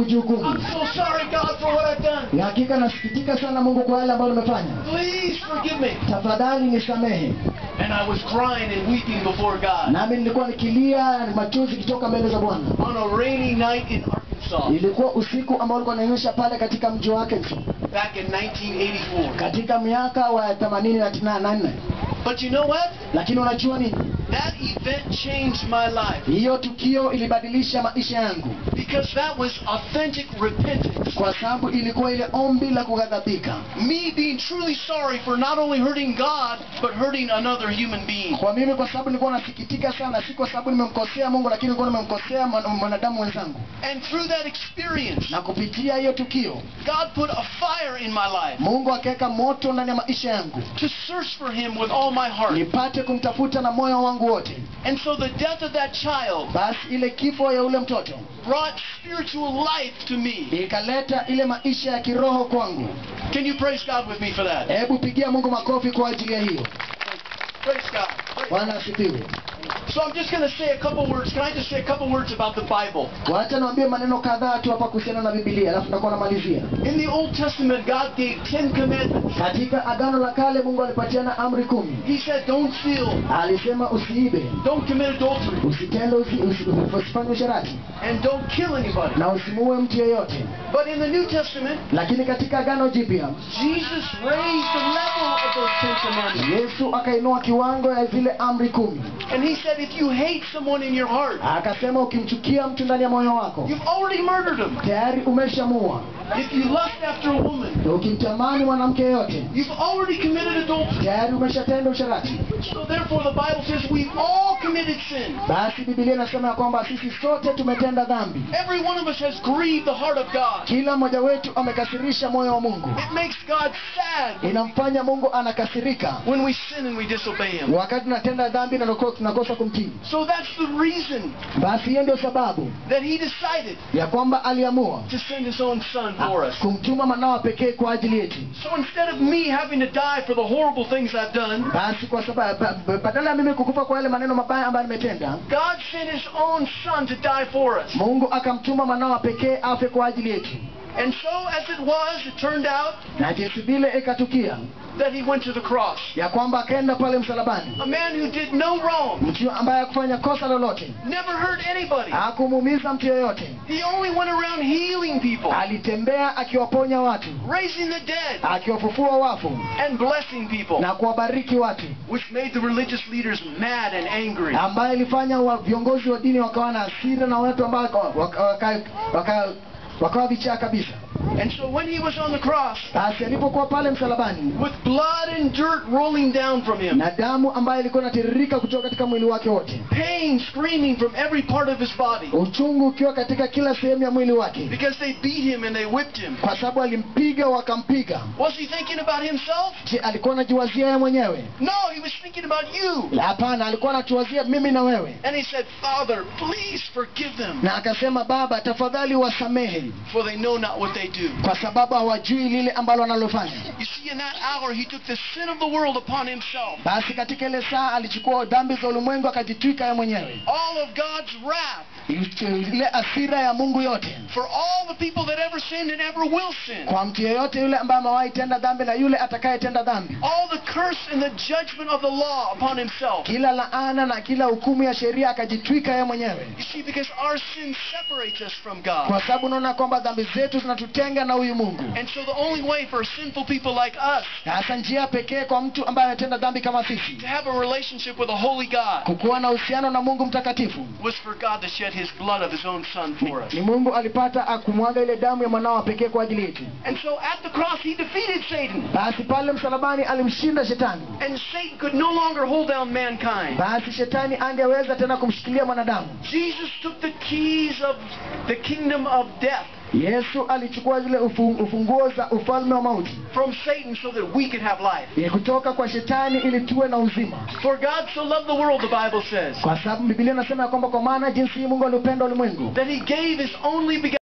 kujihukumu. I'm so sorry, God, for what I've done. Ya hakika nasikitika sana Mungu kwa yale ambayo nimefanya. Please forgive me. Tafadhali nisamehe. And I was crying and weeping before God. Nami nilikuwa nikilia machozi kutoka mbele za Bwana. On a rainy night in Arkansas. Ilikuwa usiku ambao ulikuwa unanyesha pale katika mji wa Arkansas. Back in 1984. Katika miaka wa 84. But you know what? Lakini unajua nini? That event changed my life. Hiyo tukio ilibadilisha maisha yangu. Because that was authentic repentance. Kwa sababu ilikuwa ile ombi la kughadhabika. Me being truly sorry for not only hurting God, but hurting another human being. Kwa mimi kwa sababu nilikuwa nasikitika sana, si kwa sababu nimemkosea Mungu, lakini nilikuwa nimemkosea mwanadamu wenzangu. And through that experience, Na kupitia hiyo tukio, God put a fire in my life. Mungu akaweka moto ndani ya maisha yangu. To search for Him with all my heart. Nipate kumtafuta na moyo wangu wote. And so the death of that child Basi ile kifo ya ule mtoto brought spiritual life to me. ikaleta ile maisha ya kiroho kwangu. Can you praise God with me for that? Hebu pigia Mungu makofi kwa ajili ya hiyo. Praise God. Bwana asifiwe. So I'm just going to say a couple words. Can I just say a couple words about the Bible? Wacha niwaambie maneno kadhaa tu hapa kuhusiana na Biblia, alafu tutakuwa namalizia. In the Old Testament, God gave 10 commandments. Katika Agano la Kale Mungu alipatiana amri 10. He said, don't steal, Alisema usiibe, don't commit adultery, usitende usifanye usherati, and don't kill anybody. na usimuue mtu yeyote. But in the New Testament, Lakini katika Agano Jipya Jesus raised the level of those 10 commandments. Yesu akainua kiwango ya zile amri 10. And He said, if you hate someone in your heart, Akasema ukimchukia mtu ndani ya moyo wako, you've already murdered him. tayari umeshamuua. If you lust after a woman, Ukimtamani mwanamke yeyote, you've already committed adultery. tayari umeshatenda usherati. So therefore the Bible says we've all committed sin. Basi Biblia inasema ya kwamba sisi sote tumetenda dhambi. Every one of us has grieved the heart of God. Kila mmoja wetu amekasirisha moyo wa Mungu. It makes God sad Inamfanya Mungu anakasirika when we sin and we disobey Him. wakati tunatenda dhambi na tunakosa kumtii. So that's the reason Basi hiyo ndio sababu that He decided ya kwamba aliamua to send His own Son for us. kumtuma mwanao pekee kwa ajili yetu. So instead of me having to die for the horrible things I've done, Basi kwa sababu badala ya mimi kukufa kwa yale maneno mabaya ambayo nimetenda, God sent His own Son to die for us. Mungu akamtuma mwanao pekee afe kwa ajili yetu. And so as it turned out Na jinsi vile ikatukia that He went to the cross. ya kwamba akaenda pale msalabani, A man who did no wrong, mtu ambaye hakufanya kosa lolote, never hurt anybody. hakumuumiza mtu yeyote, He only went around healing people, alitembea akiwaponya watu, raising the dead, akiwafufua wafu and blessing people, na kuwabariki watu, which made the religious leaders mad and angry. ambaye ilifanya viongozi wa dini wakawa na hasira na watu ambao wakawa vichaa kabisa. And so when He was on the cross, Basi alipokuwa pale msalabani, with blood and dirt rolling down from Him, na damu ambayo ilikuwa inatiririka kutoka katika mwili wake wote, pain screaming from every part of His body, uchungu ukiwa katika kila sehemu ya mwili wake, because they beat Him and they whipped Him. kwa sababu alimpiga wakampiga. Was He thinking about Himself? Je, alikuwa anajiwazia yeye mwenyewe? No, He was thinking about you. Hapana, alikuwa anatuwazia mimi na wewe. And He said, Father, please forgive them, Na akasema, Baba tafadhali wasamehe, for they know not what they do. kwa sababu hawajui lile ambalo wanalofanya. You see, in that hour, He took the sin of the world upon Himself. Basi katika ile saa alichukua dhambi za ulimwengu akajitwika yeye mwenyewe, All of God's wrath ile hasira ya Mungu yote, for all the people that ever sinned and ever will sin. kwa mtu yeyote yule ambaye amewahi tenda dhambi na yule atakayetenda dhambi. All the curse and the judgment of the law upon Himself. Kila laana na kila hukumu ya sheria akajitwika yeye mwenyewe, You see, because our sin separates us from God. kwa sababu unaona kwamba dhambi zetu zinatutenga na huyu Mungu. And so the only way for sinful people like us Hasa njia pekee kwa mtu ambaye anatenda dhambi kama sisi to have a relationship with a holy God kukuwa na uhusiano na Mungu mtakatifu, was for God to shed His blood of His own Son for us. ni Mungu alipata akumwaga ile damu ya mwanao pekee kwa ajili yetu. And so at the cross, He defeated Satan. Basi pale msalabani alimshinda shetani. And Satan could no longer hold down mankind. Basi shetani angeweza tena kumshikilia mwanadamu. Jesus took the keys of the kingdom of death Yesu alichukua zile ufunguo za ufalme wa mauti from Satan so that we could have life. kutoka kwa shetani ili tuwe na uzima. For God so loved the world, the Bible says, Kwa sababu Biblia inasema kwamba kwa maana jinsi Mungu alipenda ulimwengu that He gave His only begotten